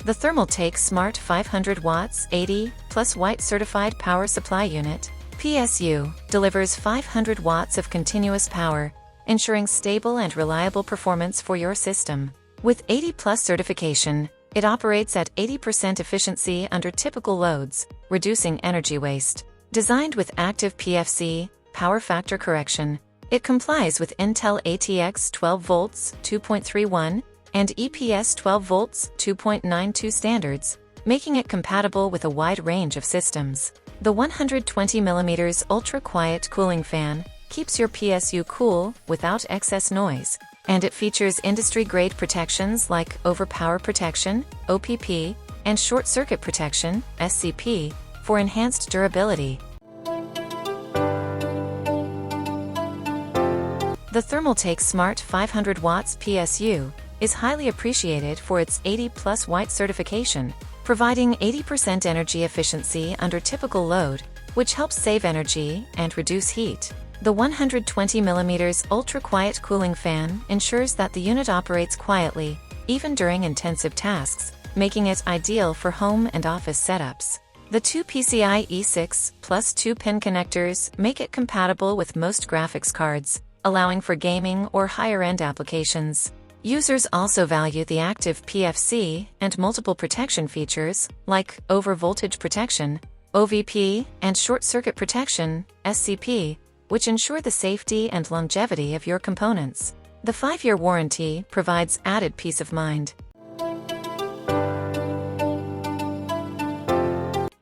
The Thermaltake Smart 500 watts 80 plus White Certified Power Supply Unit PSU delivers 500 watts of continuous power, ensuring stable and reliable performance for your system. With 80 plus certification, it operates at 80% efficiency under typical loads, reducing energy waste. Designed with active PFC power factor correction, it complies with Intel ATX 12 volts 2.31 and EPS 12 volts 2.92 standards, making it compatible with a wide range of systems. The 120mm ultra-quiet cooling fan keeps your PSU cool without excess noise, and it features industry-grade protections like overpower protection, OPP, and short circuit protection, SCP, for enhanced durability. The Thermaltake Smart 500 watts PSU is highly appreciated for its 80 plus White certification, providing 80% energy efficiency under typical load, which helps save energy and reduce heat. The 120mm ultra-quiet cooling fan ensures that the unit operates quietly, even during intensive tasks, making it ideal for home and office setups. The two PCIe 6 plus 2-pin connectors make it compatible with most graphics cards, allowing for gaming or higher-end applications. Users also value the active PFC and multiple protection features, like over-voltage protection, OVP, and short-circuit protection, SCP, which ensure the safety and longevity of your components. The 5-year warranty provides added peace of mind.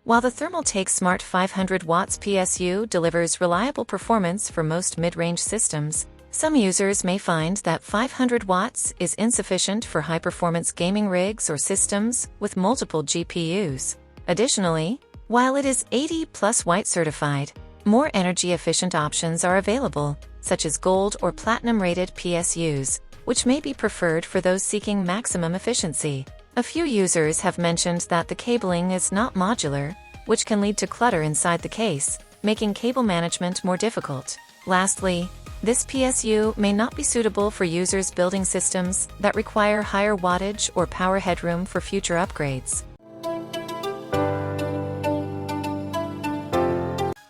While the Thermaltake Smart 500 watts PSU delivers reliable performance for most mid-range systems, some users may find that 500 watts is insufficient for high-performance gaming rigs or systems with multiple GPUs. Additionally, while it is 80 plus White certified, more energy-efficient options are available, such as gold or platinum-rated PSUs, which may be preferred for those seeking maximum efficiency. A few users have mentioned that the cabling is not modular, which can lead to clutter inside the case, making cable management more difficult. Lastly, this PSU may not be suitable for users building systems that require higher wattage or power headroom for future upgrades.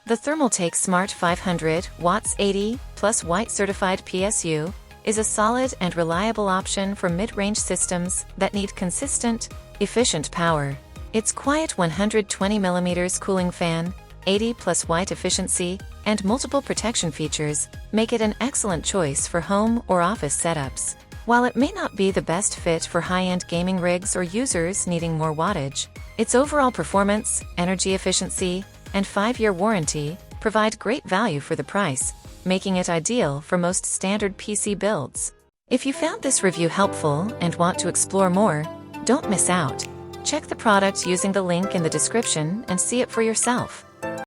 The Thermaltake Smart 500 watts 80 plus White certified PSU is a solid and reliable option for mid-range systems that need consistent, efficient power. Its quiet 120mm cooling fan, 80 plus White efficiency, and multiple protection features make it an excellent choice for home or office setups. While it may not be the best fit for high-end gaming rigs or users needing more wattage, its overall performance, energy efficiency, and 5-year warranty provide great value for the price, making it ideal for most standard PC builds. If you found this review helpful and want to explore more, don't miss out. Check the product using the link in the description and see it for yourself.